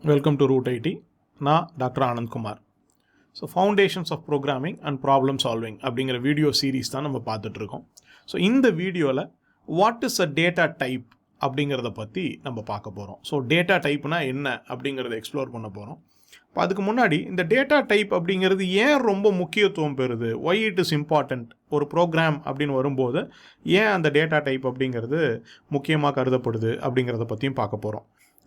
Welcome to Root IT. நான் doctor Anand Kumar. So foundations of programming and problem solving அப்படிங்கிற video series தான் நம்ம பார்த்துட்ருக்கோம். ஸோ இந்த வீடியோவில் what is a data type அப்படிங்கிறத பற்றி நம்ம பார்க்க போகிறோம். ஸோ டேட்டா டைப்னா என்ன அப்படிங்கிறத எக்ஸ்ப்ளோர் பண்ண போகிறோம். இப்போ அதுக்கு முன்னாடி இந்த டேட்டா டைப் அப்படிங்கிறது ஏன் ரொம்ப முக்கியத்துவம் பெறுது, ஒய் இட் இஸ் இம்பார்ட்டண்ட், ஒரு ப்ரோக்ராம் அப்படின்னு வரும்போது ஏன் அந்த டேட்டா டைப் அப்படிங்கிறது முக்கியமாக கருதப்படுது அப்படிங்கிறத பற்றியும் பார்க்க போகிறோம்.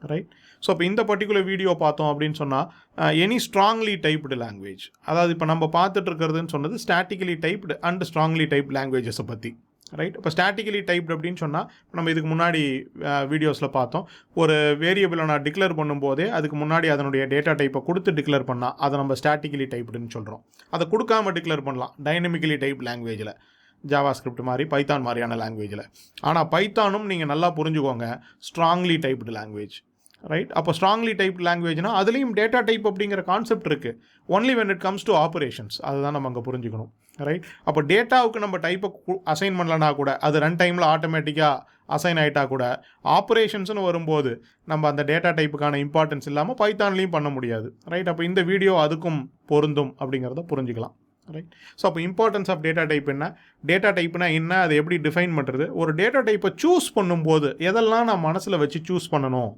ரைட். ஸோ இப்போ இந்த பர்டிகுலர் வீடியோ பார்த்தோம் அப்படின்னு சொன்னால் எனி ஸ்ட்ராங்லி டைப்டு லாங்குவேஜ், அதாவது இப்போ நம்ம பார்த்துட்டு இருக்கிறதுன்னு சொன்னது statically typed and strongly type லாங்குவேஜஸை பற்றி. ரைட். இப்போ ஸ்டாட்டிக்கலி டைப்டு அப்படின்னு சொன்னால் நம்ம இதுக்கு முன்னாடி வீடியோஸில் பார்த்தோம், ஒரு வேரியபிளை நான் டிக்ளேர் பண்ணும்போதே அதுக்கு முன்னாடி அதனுடைய டேட்டா டைப்பை கொடுத்து டிக்ளேர் பண்ணால் அதை நம்ம ஸ்டாட்டிக்கலி டைப்டுன்னு சொல்கிறோம். அதை கொடுக்காம டிக்ளேர் பண்ணலாம் டைனமிக்கலி டைப் லாங்குவேஜில், ஜாவா ஸ்கிரிப்ட் மாதிரி, பைத்தான் மாதிரியான லாங்குவேஜில். ஆனால் பைத்தானும் நீங்கள் நல்லா புரிஞ்சுக்கோங்க ஸ்ட்ராங்லி டைப்டு லாங்குவேஜ். ரைட். அப்போ ஸ்ட்ராங்லி டைப் லாங்குவேஜ்னா அதுலேயும் டேட்டா டைப் அப்படிங்கிற கான்செப்ட் இருக்குது. Only when it comes to operations, அதுதான் நம்ம அங்கே புரிஞ்சுக்கணும். ரைட். அப்போ டேட்டாவுக்கு நம்ம டைப்பை அசைன் பண்ணலனா கூட, அது ரன் டைமில் ஆட்டோமேட்டிக்காக அசைன் ஆகிட்டா கூட, ஆப்ரேஷன்ஸ்னு வரும்போது நம்ம அந்த டேட்டா டைப்புக்கான இம்பார்ட்டன்ஸ் இல்லாமல் பைத்தான்லேயும் பண்ண முடியாது. ரைட். அப்போ இந்த வீடியோ அதுக்கும் பொருந்தும் அப்படிங்கிறத புரிஞ்சுக்கலாம். ரைட். ஸோ அப்போ இம்பார்ட்டன்ஸ் ஆஃப் டேட்டா டைப் என்ன, டேட்டா டைப்னா என்ன, அதை எப்படி டிஃபைன் பண்ணுறது, ஒரு டேட்டா டைப்பை சூஸ் பண்ணும்போது எதெல்லாம் நான் மனசில் வச்சு சூஸ் பண்ணணும்,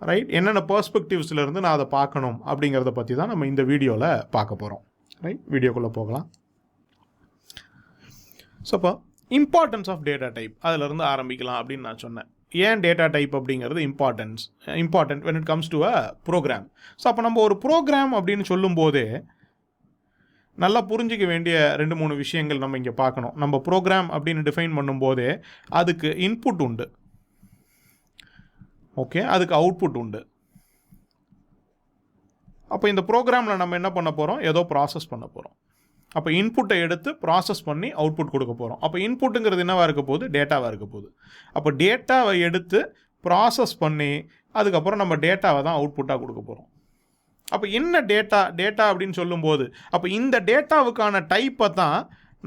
ரைட், என்னென்ன பெர்ஸ்பெக்டிவ்ஸ்லேருந்து நான் அதை பார்க்கணும் அப்படிங்கிறத பற்றி தான் நம்ம இந்த வீடியோவில் பார்க்க போகிறோம். ரைட். வீடியோக்குள்ளே போகலாம். ஸோ அப்போ இம்பார்ட்டன்ஸ் ஆஃப் டேட்டா டைப் அதிலிருந்து ஆரம்பிக்கலாம் அப்படின்னு நான் சொன்னேன். ஏன் டேட்டா டைப் அப்படிங்கிறது important when it comes to a program. So அப்போ நம்ம ஒரு ப்ரோக்ராம் அப்படின்னு சொல்லும்போதே நல்லா புரிஞ்சிக்க வேண்டிய 2-3 விஷயங்கள் நம்ம இங்கே பார்க்கணும். நம்ம ப்ரோக்ராம் அப்படின்னு டிஃபைன் பண்ணும்போதே அதுக்கு இன்புட் உண்டு, ஓகே, அதுக்கு அவுட்புட் உண்டு. அப்போ இந்த ப்ரோக்ராமில் நம்ம என்ன பண்ண போகிறோம், ஏதோ ப்ராசஸ் பண்ண போகிறோம். அப்போ இன்புட்டை எடுத்து ப்ராசஸ் பண்ணி அவுட்புட் கொடுக்க போகிறோம். அப்போ இன்புட்டுங்கிறது என்னவாக இருக்க போகுது, டேட்டாவாக இருக்க போகுது. அப்போ டேட்டாவை எடுத்து ப்ராசஸ் பண்ணி அதுக்கப்புறம் நம்ம டேட்டாவை தான் அவுட்புட்டாக கொடுக்க போகிறோம். அப்போ என்ன டேட்டா அப்படின்னு சொல்லும்போது, அப்போ இந்த டேட்டாவுக்கான டைப்பை தான்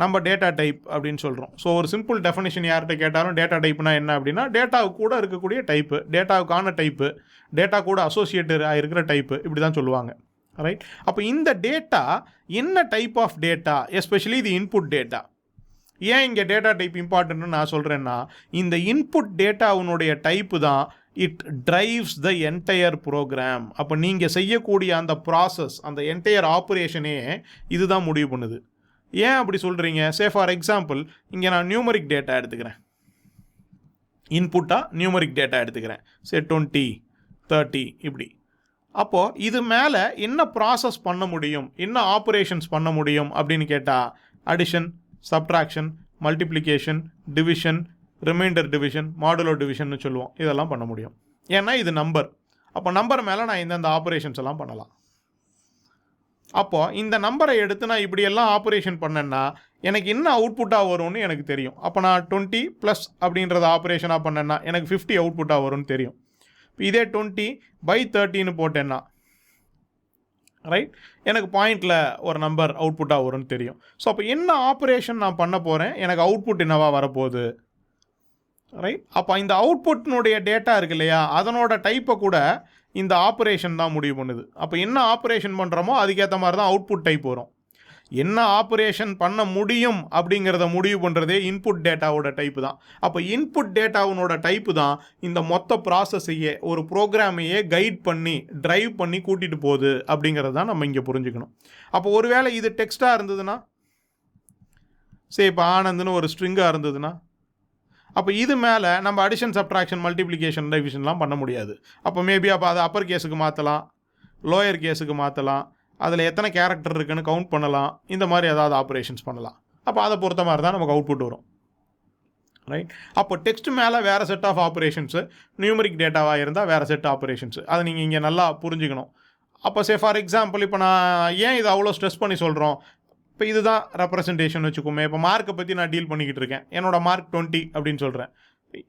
நம்ம டேட்டா டைப் அப்படின்னு சொல்கிறோம். ஸோ ஒரு சிம்பிள் டெஃபினிஷன் யார்கிட்ட கேட்டாலும் டேட்டா டைப்னா என்ன அப்படின்னா, டேட்டாவுக்கு கூட இருக்கக்கூடிய டைப்பு, டேட்டாவுக்கான டைப்பு, டேட்டா கூட அசோசியேட்டட் ஆகிருக்கிற டைப்பு, இப்படி தான் சொல்லுவாங்க. ரைட். அப்போ இந்த டேட்டா என்ன டைப் ஆஃப் டேட்டா, எஸ்பெஷலி இது இன்புட் டேட்டா. ஏன் இங்கே டேட்டா டைப் இம்பார்ட்டன்ட்னு நான் சொல்கிறேன்னா, இந்த இன்புட் டேட்டாவுனுடைய டைப்பு தான் it drives the entire program. அப்போ நீங்கள் செய்யக்கூடிய அந்த ப்ராசஸ், அந்த என்டையர் ஆப்ரேஷனே இதுதான் முடிவு பண்ணுது. ஏன் அப்படி சொல்கிறீங்க? சே ஃபார் எக்ஸாம்பிள், இங்கே நான் நியூமரிக் டேட்டா எடுத்துக்கிறேன், இன்புட்டாக நியூமரிக் டேட்டா எடுத்துக்கிறேன், சே 20, 30 இப்படி. அப்போது இது மேலே என்ன ப்ராசஸ் பண்ண முடியும், என்ன ஆப்ரேஷன்ஸ் பண்ண முடியும் அப்படின்னு கேட்டால், addition, subtraction, multiplication, division, remainder division, modulo division சொல்லுவோம், இதெல்லாம் பண்ண முடியும். ஏன்னா இது நம்பர். அப்போ நம்பர் மேலே நான் இந்தந்த ஆப்ரேஷன்ஸ் எல்லாம் பண்ணலாம். அப்போது இந்த நம்பரை எடுத்து நான் இப்படியெல்லாம் ஆப்ரேஷன் பண்ணேன்னா எனக்கு என்ன அவுட்புட்டாக வரும்னு எனக்கு தெரியும். அப்போ நான் 20 ப்ளஸ் அப்படின்றத ஆப்ரேஷனாக பண்ணேன்னா எனக்கு 50 அவுட்புட்டாக வரும்னு தெரியும். இதே 20/30 போட்டேன்னா, ரைட், எனக்கு பாயிண்டில் ஒரு நம்பர் அவுட்புட்டாக வரும்னு தெரியும். ஸோ அப்போ என்ன ஆப்ரேஷன் நான் பண்ண போகிறேன், எனக்கு அவுட்புட் என்னவா வரப்போகுது. ரைட். அப்போ இந்த அவுட்புட்னுடைய டேட்டா இருக்கு இல்லையா, அதனோட டைப்பை கூட இந்த ஆப்ரேஷன் தான் முடிவு பண்ணுது. அப்போ என்ன ஆப்ரேஷன் பண்ணுறோமோ அதுக்கேற்ற மாதிரி தான் அவுட்புட் டைப் வரும். என்ன ஆப்ரேஷன் பண்ண முடியும் அப்படிங்கிறத முடிவு பண்ணுறதே இன்புட் டேட்டாவோட டைப்பு தான். அப்போ இன்புட் டேட்டாவோட டைப்பு தான் இந்த மொத்த ப்ராசஸையே, ஒரு ப்ரோக்ராமையே கைட் பண்ணி ட்ரைவ் பண்ணி கூட்டிகிட்டு போகுது அப்படிங்கிறது தான் நம்ம இங்கே புரிஞ்சுக்கணும். அப்போ ஒருவேளை இது டெக்ஸ்ட்டாக இருந்ததுன்னா, சரி இப்போ ஆனந்துன்னு ஒரு ஸ்ட்ரிங்காக இருந்ததுன்னா, அப்போ இது மேலே நம்ம அடிஷன், சப்ட்ராக்ஷன், மல்டிப்ளிகேஷன், டிவிஷன்லாம் பண்ண முடியாது. அப்போ மேபி அப்போ அதை அப்பர் கேஸுக்கு மாற்றலாம், லோயர் கேஸுக்கு மாற்றலாம், அதில் எத்தனை கேரக்டர் இருக்குன்னு கவுண்ட் பண்ணலாம், இந்த மாதிரி ஏதாவது ஆப்ரேஷன்ஸ் பண்ணலாம். அப்போ அதை பொறுத்த மாதிரி தான் நமக்கு அவுட்புட் வரும். ரைட். அப்போ டெக்ஸ்ட் மேலே வேறு செட் ஆஃப் ஆப்ரேஷன்ஸு, நியூமரிக் டேட்டாவாக இருந்தால் வேறு செட் ஆப்ரேஷன்ஸு, அதை நீங்கள் இங்கே நல்லா புரிஞ்சுக்கணும். அப்போ சே ஃபார் எக்ஸாம்பிள், இப்போ நான் ஏன் இதை அவ்வளோ ஸ்ட்ரெஸ் பண்ணி சொல்கிறோம், இப்போ இதுதான் ரெப்ரசன்டேஷன் வச்சுக்கோமே. இப்போ மார்க்கை பற்றி நான் டீல் பண்ணிக்கிட்டு இருக்கேன், என்னோடய மார்க் 20 அப்படின்னு சொல்கிறேன்.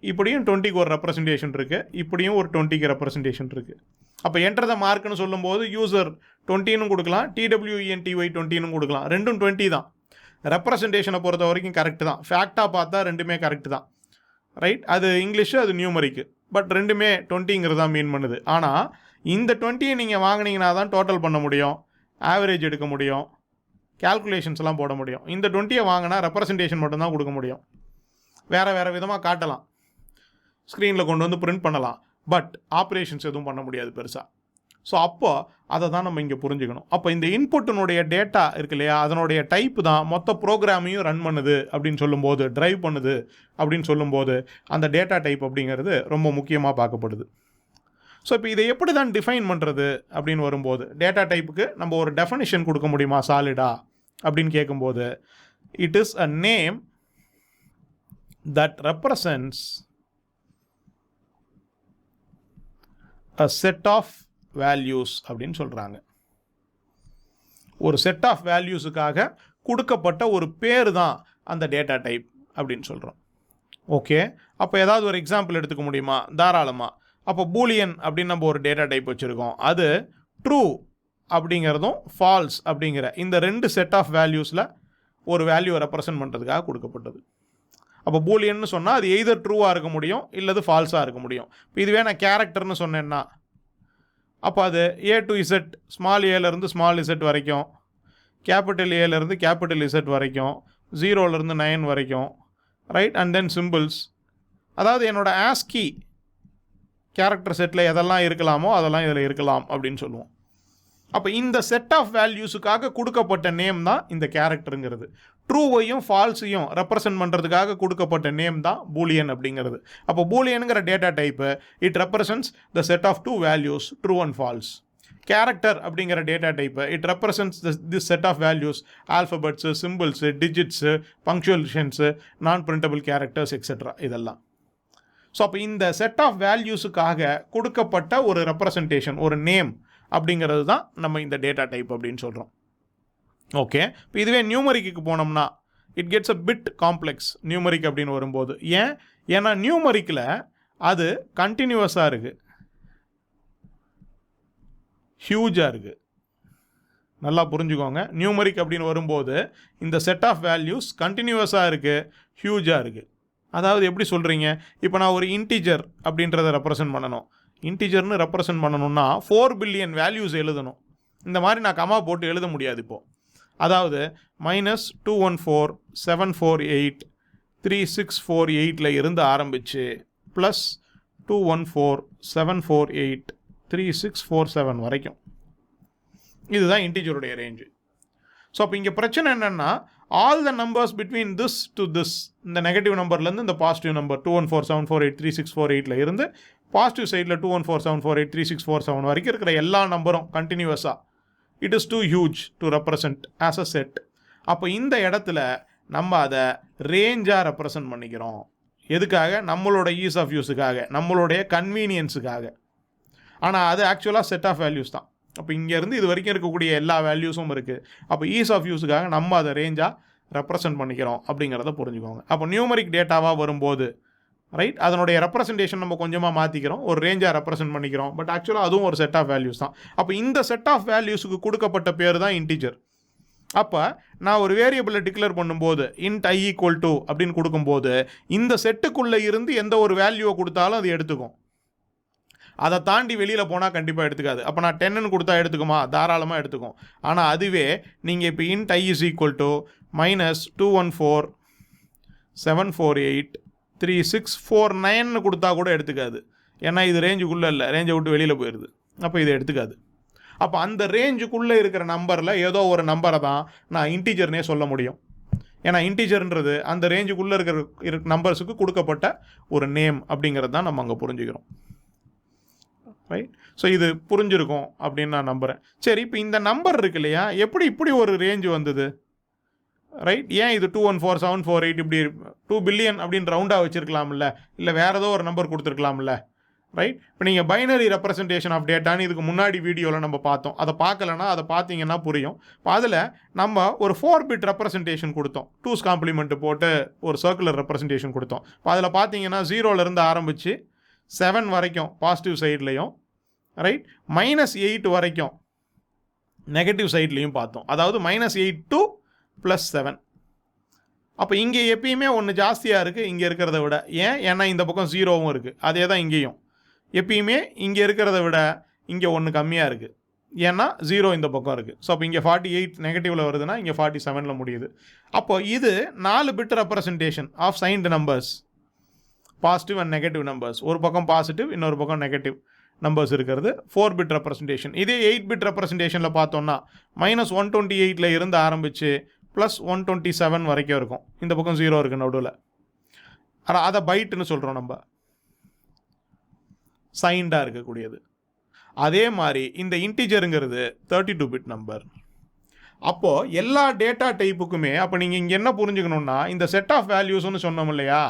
இப்படியும் 20க்கு ஒரு ரெப்ரசன்டேஷன் இருக்குது, இப்படியும் ஒரு 20க்கு ரெப்ரசன்டேஷன் இருக்குது. அப்போ என்டர் த மார்க்னு சொல்லும்போது யூசர் 20ன்னு கொடுக்கலாம், TWENTY 20ன்னு கொடுக்கலாம், ரெண்டும் 20 தான். ரெப்ரசன்டேஷனை பொறுத்த வரைக்கும் கரெக்டு தான். ஃபேக்டாக பார்த்தா ரெண்டுமே கரெக்டு தான். ரைட். அது இங்கிலீஷு, அது நியூமரிக்கு, பட் ரெண்டுமே 20ங்கிறது தான் மீன் பண்ணுது. ஆனால் இந்த 20 நீங்கள் வாங்கினீங்கன்னா தான் டோட்டல் பண்ண முடியும், ஆவரேஜ் எடுக்க முடியும், கேல்குலேஷன்ஸ்லாம் போட முடியும். இந்த 20 வாங்கினா ரெப்ரசன்டேஷன் மட்டும்தான் கொடுக்க முடியும். வேறு விதமாக காட்டலாம், ஸ்க்ரீனில் கொண்டு வந்து பிரிண்ட் பண்ணலாம், பட் ஆப்ரேஷன்ஸ் எதுவும் பண்ண முடியாது பெருசாக. ஸோ அப்போ அதை தான் நம்ம இங்கே புரிஞ்சுக்கணும். அப்போ இந்த இன்புட்டினுடைய டேட்டா இருக்கு இல்லையா, அதனுடைய டைப்பு தான் மொத்த ப்ரோக்ராமையும் ரன் பண்ணுது அப்படின்னு சொல்லும்போது, ட்ரைவ் பண்ணுது அப்படின்னு சொல்லும்போது அந்த டேட்டா டைப் அப்படிங்கிறது ரொம்ப முக்கியமாக பார்க்கப்படுது. ஸோ இப்போ இதை எப்படி தான் டிஃபைன் பண்ணுறது அப்படின்னு வரும்போது, டேட்டா டைப்புக்கு நம்ம ஒரு டெஃபனிஷன் கொடுக்க முடியுமா சாலிடா அப்படின்னு கேட்கும்போது, it is a name that represents a set of values அப்படின்னு சொல்கிறாங்க. ஒரு செட் ஆஃப் வேல்யூஸுக்காக கொடுக்கப்பட்ட ஒரு பேர் தான் அந்த டேட்டா டைப் அப்படின்னு சொல்கிறோம். ஓகே, அப்போ ஏதாவது ஒரு எக்ஸாம்பிள் எடுத்துக்க முடியுமா? தாராளமாக. அப்போ பூலியன் அப்படின்னு நம்ம ஒரு டேட்டா டைப் வச்சுருக்கோம். அது ட்ரூ அப்படிங்கிறதும் ஃபால்ஸ் அப்படிங்கிற இந்த 2 செட் ஆஃப் வேல்யூஸில் ஒரு வேல்யூவை ரெப்ரசன்ட் பண்ணுறதுக்காக கொடுக்கப்பட்டது. அப்போ பூலியன்னு சொன்னால் அது எய்தர் ட்ரூவாக இருக்க முடியும் இல்லது ஃபால்ஸாக இருக்க முடியும். இப்போ இதுவே நான் கேரக்டர்னு சொன்னேன்னா அப்போ அது ஏ டு இசட், ஸ்மால் ஏலேருந்து ஸ்மால் இசட் வரைக்கும், கேபிட்டல் ஏலேருந்து கேபிட்டல் இசட் வரைக்கும், 0லேருந்து 9 வரைக்கும், ரைட், அண்ட் தென் சிம்பிள்ஸ். அதாவது என்னோடய ஆஸ்கி கேரக்டர் செட்டில் எதெல்லாம் இருக்கலாமோ அதெல்லாம் இதில் இருக்கலாம் அப்படின்னு சொல்லுவோம். அப்போ இந்த செட் ஆஃப் வேல்யூஸுக்காக கொடுக்கப்பட்ட நேம் தான் இந்த கேரக்டருங்கிறது. ட்ரூவையும் ஃபால்ஸையும் ரெப்ரசன்ட் பண்ணுறதுக்காக கொடுக்கப்பட்ட நேம் தான் பூலியன் அப்படிங்கிறது. அப்போ பூலியனுங்கிற data type it represents the set of 2 values, true and false. Character அப்படிங்கிற data type it represents this set of values, alphabets, symbols, digits, punctuations, non printable characters etcetera இதெல்லாம். So அப்போ இந்த set of வேல்யூஸுக்காக கொடுக்கப்பட்ட ஒரு representation, ஒரு name அப்படிங்கிறது தான் நம்ம இந்த டேட்டா டைப் அப்படின்னு சொல்கிறோம். ஓகே, இப்போ இதுவே நியூமரிக்கு போனோம்னா it gets a bit complex numeric அப்படின்னு வரும்போது. ஏன்னா நியூமரிக்கில் அது கண்டினியூவஸாக இருக்குது, ஹியூஜாக இருக்குது. நல்லா புரிஞ்சுக்கோங்க, நியூமரிக் அப்படின்னு வரும்போது இந்த செட் ஆஃப் வேல்யூஸ் கண்டினியூவஸாக இருக்குது, ஹியூஜாக இருக்குது. அதாவது எப்படி சொல்கிறீங்க, இப்போ நான் ஒரு இன்டிஜர் அப்படின்றத ரெப்ரசன்ட் பண்ணணும். இன்டிஜர்னு ரெப்ரசன்ட் பண்ணணும்னா 4 பில்லியன் வேல்யூஸ் எழுதணும். இந்த மாதிரி நான் கமா போட்டு எழுத முடியாது இப்போது. அதாவது -214,748,3648 இருந்து ஆரம்பித்து ப்ளஸ் 214,748,3647 வரைக்கும். இதுதான் இன்டிஜருடைய ரேஞ்சு. ஸோ அப்போ இங்கே பிரச்சனை என்னென்னா, all the numbers between this to this, இந்த நெகட்டிவ் நம்பர்லேருந்து இந்த பாசிட்டிவ் நம்பர் 214,748,3648 இருந்து பாசிட்டிவ் சைடில் 214,748,3647 வரைக்கும் இருக்கிற எல்லா நம்பரும் கண்டினியூவஸாக it is too huge to represent as a set. அப்போ இந்த இடத்துல நம்ம அதை ரேஞ்சாக ரெப்ரசன்ட் பண்ணிக்கிறோம். எதுக்காக? நம்மளோட ஈஸ் ஆஃப் யூஸுக்காக, நம்மளுடைய கன்வீனியன்ஸுக்காக. ஆனால் அது ஆக்சுவலாக செட் ஆஃப் வேல்யூஸ் தான். அப்போ இங்கேருந்து இது வரைக்கும் இருக்கக்கூடிய எல்லா வேல்யூஸும் இருக்குது. அப்போ ஈஸ் ஆஃப் யூஸுக்காக நம்ம அதை ரேஞ்சாக ரெப்ரசன்ட் பண்ணிக்கிறோம் அப்படிங்கிறத புரிஞ்சுக்கோங்க. அப்போ நியூமரிக் டேட்டாவாக வரும்போது ரைட், அதனுடைய ரெப்ரசன்டேஷன் நம்ம கொஞ்சமாக மாற்றிக்கிறோம், ஒரு ரேஞ்சாக ரெப்ரசன்ட் பண்ணிக்கிறோம். பட் ஆக்சுவலாக அதுவும் ஒரு செட் ஆஃப் வேல்யூஸ் தான். அப்போ இந்த செட் ஆஃப் வேல்யூஸுக்கு கொடுக்கப்பட்ட பேர் தான் இன்டிஜர். அப்போ நான் ஒரு வேரியபிளை டிக்ளேர் பண்ணும்போது இன்ட் i ஈக்குவல் டு அப்படின்னு கொடுக்கும்போது இந்த செட்டுக்குள்ளே இருந்து எந்த ஒரு வேல்யூவை கொடுத்தாலும் அது எடுத்துக்கும். அதை தாண்டி வெளியில் போனால் கண்டிப்பாக எடுத்துக்காது. அப்போ நான் 10ன்னு கொடுத்தா எடுத்துக்குமா? தாராளமாக எடுத்துக்கும். ஆனால் அதுவே நீங்கள் இப்போ int i is equal to -214,748,3649 கொடுத்தா கூட எடுத்துக்காது. ஏன்னா இது ரேஞ்சுக்குள்ளே இல்லை, ரேஞ்சை விட்டு வெளியில் போயிடுது. அப்போ இதை எடுத்துக்காது. அப்போ அந்த ரேஞ்சுக்குள்ளே இருக்கிற நம்பரில் ஏதோ ஒரு நம்பரை தான் நான் இன்டிஜர்னே சொல்ல முடியும். ஏன்னா இன்டிஜர்ன்றது அந்த ரேஞ்சுக்குள்ளே இருக்கிற நம்பர்ஸுக்கு கொடுக்கப்பட்ட ஒரு நேம் அப்படிங்கிறது தான் நம்ம அங்கே புரிஞ்சுக்கிறோம். ரைட், ஸோ இது புரிஞ்சிருக்கும் அப்படின்னு நான் நம்புகிறேன். சரி, இப்போ இந்த நம்பர் இருக்கு இல்லையா, எப்படி இப்படி ஒரு ரேஞ்சு வந்தது? ரைட், ஏன் இது 214,748 இப்படி 2 பில்லியன் அப்படின்னு ரவுண்டாக வச்சுருக்கலாம்ல, இல்லை வேறு ஏதோ ஒரு நம்பர் கொடுத்துருக்கலாம்ல? ரைட், இப்போ நீங்கள் பைனரி ரெப்ரசன்டேஷன் ஆஃப் டேட்டான்னு இதுக்கு முன்னாடி வீடியோவில் நம்ம பார்த்தோம். அதை பார்க்கலன்னா அதை பார்த்தீங்கன்னா புரியும். இப்போ அதில் நம்ம ஒரு 4 பிட் ரெப்ரசன்டேஷன் கொடுத்தோம், 2's காம்ப்ளிமெண்ட் போட்டு ஒரு சர்க்குலர் ரெப்ரசன்டேஷன் கொடுத்தோம். இப்போ அதில் பார்த்தீங்கன்னா 0லேருந்து ஆரம்பித்து 7 வரைக்கும் பாசிட்டிவ் சைட்லேயும், ரைட், -8 வரைக்கும் நெகட்டிவ் சைட்லேயும் பார்த்தோம். அதாவது -8 to +7. அப்போ இங்கே எப்பயுமே ஒன்று ஜாஸ்தியாக இருக்குது இங்கே இருக்கிறத விட. ஏன்னா இந்த பக்கம் 0வும் இருக்குது. அதே தான் இங்கேயும் எப்பயுமே இங்கே இருக்கிறத விட இங்கே ஒன்று கம்மியாக இருக்குது, ஏன்னா 0 இந்த பக்கம் இருக்குது. ஸோ அப்போ இங்கே 48 நெகட்டிவில் வருதுன்னா இங்கே 47 முடியுது. அப்போ இது 4 bit representation of signed numbers, positive and negative numbers. ஒரு பக்கம் பாசிட்டிவ், இன்னொரு பக்கம் நெகட்டிவ் நம்பர்ஸ் இருக்கிறது 4 பிட் ரெப்ரசன்டேஷன். இதே 8 பிட் ரெப்ரசன்டேஷனில் பார்த்தோம்னா -128 இருந்து ஆரம்பித்து +127 வரைக்கும் இருக்கும். இந்த பக்கம் 0 இருக்குது நடுவில். ஆனால் அதை பைட்டுன்னு சொல்கிறோம் நம்ம, சைன்டாக இருக்கக்கூடியது. அதே மாதிரி இந்த இன்டிஜருங்கிறது 32 பிட் நம்பர். அப்போது எல்லா டேட்டா டைப்புக்குமே அப்போ நீங்கள் இங்கே என்ன புரிஞ்சுக்கணுன்னா, இந்த செட் ஆஃப் வேல்யூஸ்னு சொன்னோம் இல்லையா,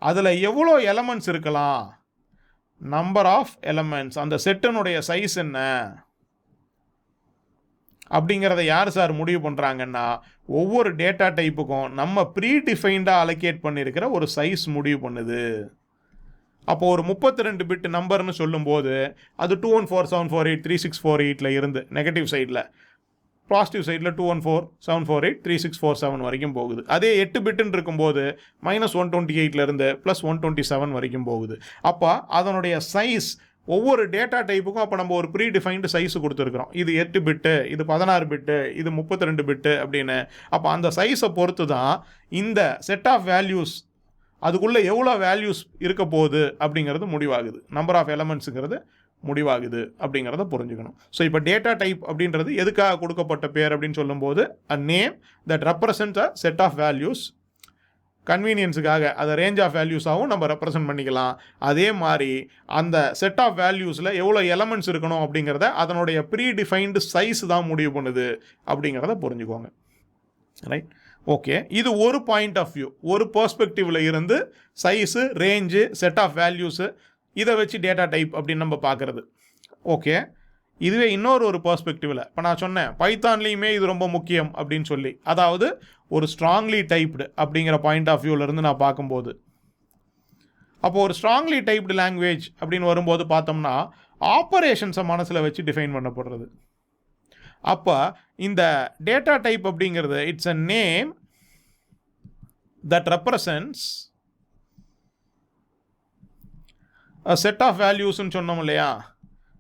அதில் எவ்வளோ எலமெண்ட்ஸ் இருக்கலாம், நம்பர் ஆஃப் எலமெண்ட்ஸ், அந்த செட்டினுடைய சைஸ் என்ன அப்படிங்கிறத யார் சார் முடிவு பண்ணுறாங்கன்னா, ஒவ்வொரு டேட்டா டைப்புக்கும் நம்ம ப்ரீடிஃபைண்டாக அலோகேட் பண்ணியிருக்கிற ஒரு சைஸ் முடிவு பண்ணுது. அப்போது ஒரு 32 பிட் நம்பர்னு சொல்லும்போது அது 2147483648 இருந்து நெகட்டிவ் சைடில், பாசிட்டிவ் சைடில் 2147483647 வரைக்கும் போகுது. அதே 8 பிட்டுன்னு இருக்கும்போது -128 இருந்து +127 வரைக்கும் போகுது. அப்போ அதனுடைய சைஸ் ஒவ்வொரு டேட்டா டைப்புக்கும் அப்போ நம்ம ஒரு ப்ரீடிஃபைன்டு சைஸ் கொடுத்துருக்குறோம். இது 8 பிட்டு, இது 16 பிட்டு, இது 32 பிட்டு அப்படின்னு. அப்போ அந்த சைஸை பொறுத்து தான் இந்த செட் ஆஃப் வேல்யூஸ் அதுக்குள்ளே எவ்வளோ வேல்யூஸ் இருக்க போகுது அப்படிங்கிறது முடிவாகுது, நம்பர் ஆஃப் எலமெண்ட்ஸுங்கிறது முடிவாகுது அப்படிங்கிறத புரிஞ்சுக்கணும். ஸோ இப்போ டேட்டா டைப் அப்படின்றது எதுக்காக கொடுக்கப்பட்ட பேர் அப்படின்னு சொல்லும்போது, a name that represent a set of values. கன்வீனியன்ஸுக்காக அதை ரேஞ்ச் ஆஃப் வேல்யூஸாகவும் நம்ம ரெப்ரசன்ட் பண்ணிக்கலாம். அதே மாதிரி அந்த செட் ஆஃப் வேல்யூஸில் எவ்வளோ எலமெண்ட்ஸ் இருக்கணும் அப்படிங்கிறத அதனுடைய ப்ரீடிஃபைன்டு சைஸ் தான் முடிவு பண்ணுது அப்படிங்கிறத புரிஞ்சுக்கோங்க. Right, okay. இது ஒரு பாயிண்ட் ஆஃப் வியூ, ஒரு பெர்ஸ்பெக்டிவில் இருந்து size, range, set of values, இதை வச்சு டேட்டா டைப் அப்படின்னு நம்ம பார்க்குறது. ஓகே, இதுவே ஒரு பெர்ஸ்பெக்டிவில் இப்போ நான் சொன்னேன் பைத்தான்லேயுமே இது ரொம்ப முக்கியம் அப்படின்னு சொல்லி, அதாவது ஒரு ஸ்ட்ராங்லி டைப்டு அப்படிங்கிற பாயிண்ட் ஆஃப் வியூவிலேருந்து நான் பார்க்கும்போது, அப்போது ஒரு ஸ்ட்ராங்லி டைப்டு லாங்குவேஜ் அப்படின்னு வரும்போது பார்த்தோம்னா ஆப்பரேஷன்ஸை மனசில் வச்சு டிஃபைன் பண்ணப்படுறது. அப்போ இந்த டேட்டா டைப் அப்படிங்கிறது it's a name that represents a set of வேல்யூஸ்ன்னு சொன்னோம் இல்லையா,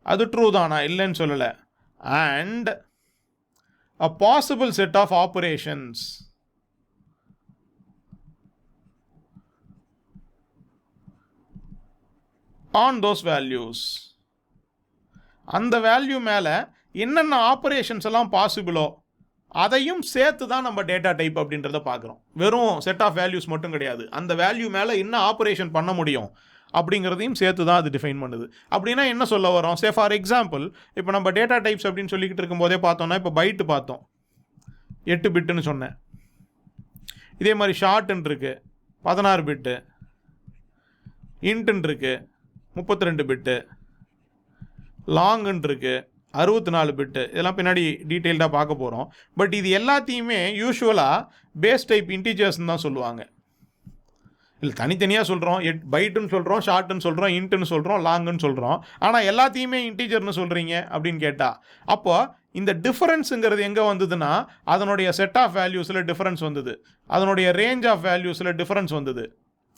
அது ட்ரூ தானா இல்லைன்னு சொல்லலை, and a possible set of operations on those values. அந்த வேல்யூ மேலே என்னென்ன ஆப்பரேஷன்ஸ் எல்லாம் பாசிபிளோ அதையும் சேர்த்து தான் நம்ம டேட்டா டைப் அப்படின்றத பார்க்குறோம். வெறும் செட் ஆஃப் வேல்யூஸ் மட்டும் கிடையாது, அந்த வேல்யூ மேலே என்ன ஆப்பரேஷன் பண்ண முடியும் அப்படிங்கிறதையும் சேர்த்து தான் அது டிஃபைன் பண்ணுது. அப்படின்னா என்ன சொல்ல வரோம்? சே ஃபார் எக்ஸாம்பிள் இப்போ நம்ம டேட்டா டைப்ஸ் அப்படின்னு சொல்லிக்கிட்டு இருக்கும்போதே பார்த்தோம்னா, இப்போ பைட்டு பார்த்தோம், 8 பிட்டுன்னு சொன்னேன். இதே மாதிரி ஷார்ட்டுன்னு இருக்குது 16 பிட்டு, இன்ட்டுன்னு இருக்குது 32 பிட்டு, லாங்குன்னு இருக்குது 64 பிட்டு. இதெல்லாம் பின்னாடி டீட்டெயில்டாக பார்க்க போகிறோம். பட் இது எல்லாத்தையுமே யூஸ்வலாக பேஸ் டைப் இன்டீஜர்ஸ்ன்னு தான் சொல்லுவாங்க. இல்லை, தனித்தனியாக சொல்கிறோம், பைட்டுன்னு சொல்கிறோம், ஷார்ட்டுன்னு சொல்கிறோம், இன்ட்டுன்னு சொல்கிறோம், லாங்குன்னு சொல்கிறோம். ஆனால் எல்லாத்தையுமே இன்டீஜர்னு சொல்கிறீங்க அப்படின்னு கேட்டால், அப்போ இந்த டிஃபரன்ஸுங்கிறது எங்கே வந்ததுன்னா அதனுடைய செட் ஆஃப் வேல்யூஸில் டிஃபரன்ஸ் வந்தது, அதனுடைய ரேஞ்ச் ஆஃப் வேல்யூஸில் டிஃபரன்ஸ் வந்தது.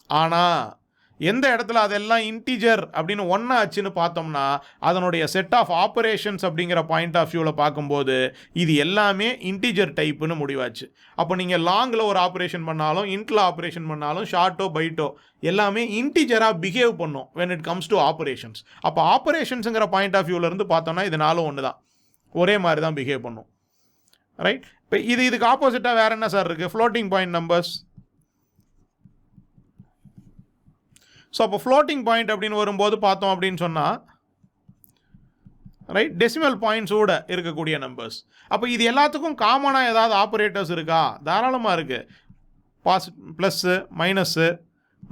ஆனால் எந்த இடத்துல அதெல்லாம் இன்டிஜர் அப்படின்னு ஒன்றா ஆச்சுன்னு பார்த்தோம்னா அதனுடைய செட் ஆஃப் ஆப்பரேஷன்ஸ் அப்படிங்கிற பாயிண்ட் ஆஃப் வியூவில் பார்க்கும்போது இது எல்லாமே இன்டிஜர் டைப்புன்னு முடிவாச்சு. அப்போ நீங்கள் லாங்கில் ஒரு ஆப்ரேஷன் பண்ணாலும், இன்ட்டில் ஆப்ரேஷன் பண்ணாலும், ஷார்ட்டோ பைட்டோ எல்லாமே இன்டிஜராக பிஹேவ் பண்ணும் when it comes to operations. அப்போ ஆப்ரேஷன்ஸுங்கிற பாயிண்ட் ஆஃப் வியூவிலேருந்து பார்த்தோம்னா இது நாலும் ஒன்று தான், ஒரே மாதிரி தான் பிஹேவ் பண்ணும். ரைட், இப்போ இதுக்கு ஆப்போசிட்டாக வேறு என்ன சார் இருக்குது? Floating point numbers. ஸோ அப்போ ஃப்ளோட்டிங் பாயிண்ட் அப்படின்னு வரும்போது பார்த்தோம் அப்படின்னு சொன்னால், ரைட், டெசிமல் பாயிண்ட்ஸோடு இருக்கக்கூடிய நம்பர்ஸ். அப்போ இது எல்லாத்துக்கும் காமனாக ஏதாவது ஆப்ரேட்டர்ஸ் இருக்கா? தாராளமாக இருக்குது. Plus, minus,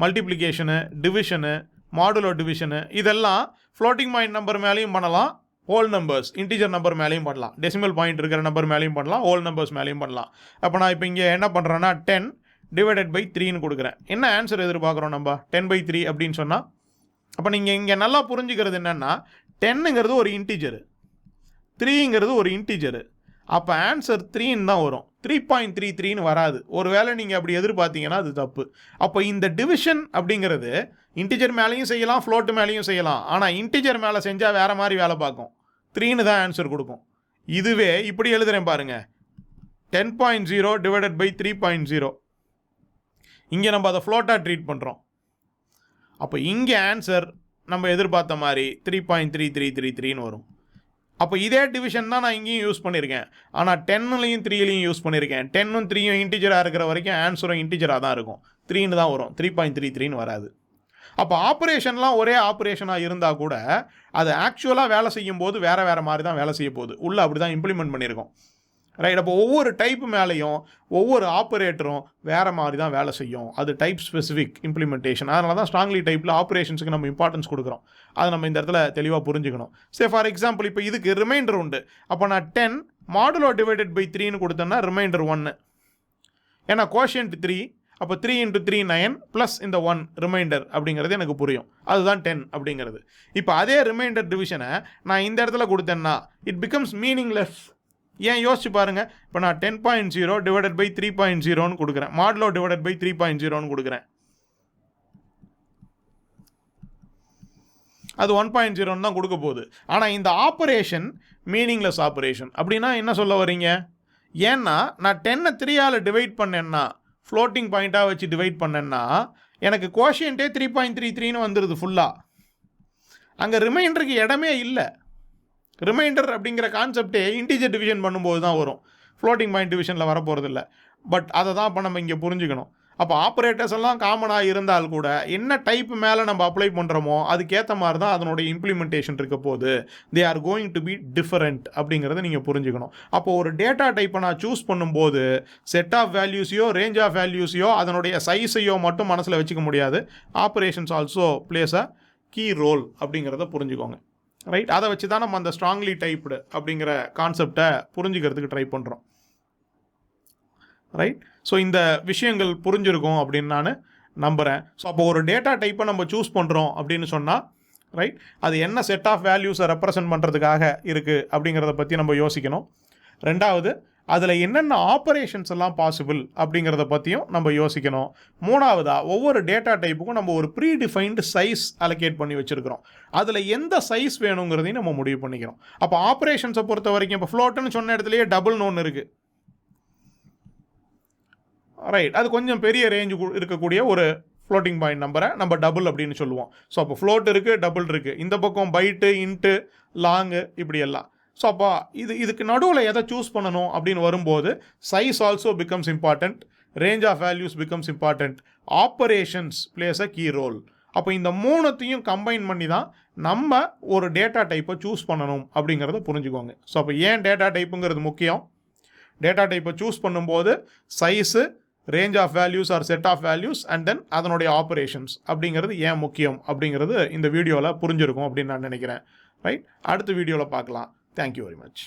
multiplication, division, modulo division, இதெல்லாம் ஃப்ளோட்டிங் பாயிண்ட் நம்பர் மேலேயும் பண்ணலாம், ஹோல் நம்பர்ஸ் இன்டிஜர் நம்பர் மேலேயும் பண்ணலாம், டெசிமல் பாயிண்ட் இருக்கிற நம்பர் மேலேயும் பண்ணலாம், ஹோல் நம்பர்ஸ் மேலேயும் பண்ணலாம். அப்போ நான் இப்போ இங்கே என்ன பண்ணுறேன்னா 10 டிவைடட் பை 3ன்னு கொடுக்குறேன். என்ன ஆன்சர் எதிர்பார்க்குறோம் நம்ம? 10/3 அப்படின்னு சொன்னால், அப்போ நீங்கள் இங்கே நல்லா புரிஞ்சுக்கிறது என்னென்னா 10ங்கிறது ஒரு இன்டிஜரு, 3ங்கிறது ஒரு இன்டிஜரு. அப்போ ஆன்சர் 3ன்னு தான் வரும், 3.33ன்னு வராது. ஒரு வேளை நீங்கள் அப்படி எதிர்பார்த்தீங்கன்னா அது தப்பு. அப்போ இந்த டிவிஷன் அப்படிங்கிறது இன்டிஜர் மேலேயும் செய்யலாம், ஃப்ளோட்டு மேலேயும் செய்யலாம். ஆனால் இன்டிஜர் மேலே செஞ்சால் வேறு மாதிரி வேலை பார்க்கும், 3ன்னு தான் ஆன்சர் கொடுக்கும். இதுவே இப்படி எழுதுகிறேன் பாருங்கள், 10.0 டிவைடட் பை 3.0. இங்கே நம்ம அதை ஃப்ளோட்டாக ட்ரீட் பண்ணுறோம். அப்போ இங்கே ஆன்சர் நம்ம எதிர்பார்த்த மாதிரி 3.3333ன்னு வரும். அப்போ இதே டிவிஷன் தான் நான் இங்கேயும் யூஸ் பண்ணியிருக்கேன். ஆனால் 10லையும் 3லையும் யூஸ் பண்ணியிருக்கேன். 10ம் 3யும் இன்டிஜராக இருக்கிற வரைக்கும் ஆன்சரும் இன்டிஜராக தான் இருக்கும். 3ன்னு தான் வரும், 3.33ன்னு வராது. அப்போ ஆப்ரேஷன்லாம் ஒரே ஆப்ரேஷனாக இருந்தால் கூட அது ஆக்சுவலாக வேலை செய்யும் போது வேறு வேறு மாதிரி தான் வேலை செய்ய போகுது. உள்ளே அப்படி தான் இம்ப்ளிமெண்ட் பண்ணியிருக்கோம். ரைட். அப்போ ஒவ்வொரு டைப் மேலேயும் ஒவ்வொரு ஆப்ரேட்டரும் வேறு மாதிரி தான் வேலை செய்யும். அது டைப் ஸ்பெசிஃபிக் இம்ப்ளிமெண்டேஷன். அதனால தான் ஸ்ட்ராங்லி டைப்பில் ஆப்ரேஷன்ஸுக்கு நம்ம இம்பார்ட்டன்ஸ் கொடுக்குறோம். அதை நம்ம இந்த இடத்துல தெளிவாக புரிஞ்சுக்கணும். சே ஃபார் எக்ஸாம்பிள் இப்போ இதுக்கு ரிமைண்டர் உண்டு. அப்போ நான் 10 மாடுலோ டிவைடட் பை 3ன்னு கொடுத்தேன்னா ரிமைண்டர் 1. ஏன்னா கோஷியன்ட் 3, அப்போ 3 × 3 9 ப்ளஸ் இந்த 1 ரிமைண்டர் அப்படிங்கிறது எனக்கு புரியும். அதுதான் 10 அப்படிங்கிறது. இப்போ அதே ரிமைண்டர் டிவிஷனை நான் இந்த இடத்துல கொடுத்தேன்னா இட் பிகம்ஸ் மீனிங்லெஸ். ஏன் யோசிச்சு பாருங்கள். இப்போ நான் 10.0 டிவைடட் பை 3.0ன்னு கொடுக்குறேன், மாடுலோ டிவைடட் பை 3.0ன்னு கொடுக்குறேன். அது 1.0ன்னு தான் கொடுக்க போகுது. ஆனால் இந்த ஆப்ரேஷன் மீனிங்லெஸ் ஆப்ரேஷன். அப்படின்னா என்ன சொல்ல வரீங்க? ஏன்னா நான் 10ஐ 3ஆல் டிவைட் பண்ணேன்னா, ஃப்ளோட்டிங் பாயிண்ட்டாக வச்சு டிவைட் பண்ணேன்னா எனக்கு கோஷியன்ட்டே 3.33ன்னு வந்துடுது ஃபுல்லாக. அங்கே ரிமைண்டருக்கு இடமே இல்லை. ரிமைண்டர் அப்படிங்கிற கான்செப்டே இன்டிஜர் டிவிஷன் பண்ணும்போது தான் வரும், ஃப்ளோட்டிங் பாயிண்ட் டிவிஷனில் வரப்போகிறது இல்லை. பட் அதை தான் இப்போ நம்ம இங்கே புரிஞ்சுக்கணும். அப்போ ஆப்ரேட்டர்ஸ் எல்லாம் காமனாக இருந்தால் கூட என்ன டைப் மேலே நம்ம அப்ளை பண்ணுறோமோ அதுக்கேற்ற மாதிரி தான் அதனுடைய இம்ப்ளிமெண்டேஷன் இருக்க போகுது. They are going to be different அப்படிங்கிறத நீங்கள் புரிஞ்சுக்கணும். அப்போது ஒரு டேட்டா டைப்பை நான் சூஸ் பண்ணும்போது செட் ஆஃப் வேல்யூஸையோ ரேஞ்ச் ஆஃப் வேல்யூஸையோ அதனுடைய சைஸையோ மட்டும் மனசில் வச்சுக்க முடியாது. Operations also plays a key role அப்படிங்கிறத புரிஞ்சுக்கோங்க. ரைட். அதை வச்சு தான் நம்ம அந்த ஸ்ட்ராங்லி டைப்டு அப்படிங்கிற கான்செப்டை புரிஞ்சுக்கிறதுக்கு ட்ரை பண்ணுறோம். ரைட். ஸோ இந்த விஷயங்கள் புரிஞ்சிருக்கும் அப்படின்னு நான் நம்புகிறேன். ஸோ அப்போ ஒரு டேட்டா டைப்பை நம்ம சூஸ் பண்ணுறோம் அப்படின்னு சொன்னால், ரைட், அது என்ன செட் ஆஃப் வேல்யூஸை ரெப்ரசன்ட் பண்ணுறதுக்காக இருக்குது அப்படிங்கிறத பற்றி நம்ம யோசிக்கணும். ரெண்டாவது, அதில் என்னென்ன ஆப்ரேஷன்ஸ் எல்லாம் பாசிபிள் அப்படிங்கிறத பற்றியும் நம்ம யோசிக்கணும். மூணாவதாக, ஒவ்வொரு டேட்டா டைப்புக்கும் நம்ம ஒரு ப்ரீடிஃபைன்டு சைஸ் அலோகேட் பண்ணி வச்சுருக்கிறோம். அதில் எந்த சைஸ் வேணுங்கிறதையும் நம்ம முடிவு பண்ணிக்கிறோம். அப்போ ஆப்ரேஷன்ஸை பொறுத்த வரைக்கும் இப்போ ஃப்ளோட்டுன்னு சொன்ன இடத்துலையே டபுள்னு ஒன்று இருக்குது. ரைட். அது கொஞ்சம் பெரிய ரேஞ்சு இருக்கக்கூடிய ஒரு ஃப்ளோட்டிங் பாயிண்ட் நம்பரை நம்ம டபுள் அப்படின்னு சொல்லுவோம். ஸோ அப்போ ஃப்ளோட் இருக்குது, டபுள் இருக்குது. இந்த பக்கம் பைட்டு, இன்ட்டு, லாங்கு, இப்படி எல்லாம். ஸோ அப்போ இதுக்கு நடுவில் எதை சூஸ் பண்ணணும் அப்படின்னு வரும்போது size also becomes important, range of values becomes important, operations plays a key role. அப்போ இந்த மூணுத்தையும் கம்பைன் பண்ணி தான் நம்ம ஒரு டேட்டா டைப்பை சூஸ் பண்ணணும் அப்படிங்கிறத புரிஞ்சுக்கோங்க. ஸோ அப்போ ஏன் டேட்டா டைப்புங்கிறது முக்கியம்? டேட்டா டைப்பை சூஸ் பண்ணும்போது size, range of values or set of values and then அதனுடைய ஆப்ரேஷன்ஸ் அப்படிங்கிறது ஏன் முக்கியம் அப்படிங்கிறது இந்த வீடியோவில் புரிஞ்சிருக்கும் அப்படின்னு நான் நினைக்கிறேன். ரைட். அடுத்த வீடியோவில் பார்க்கலாம். Thank you very much.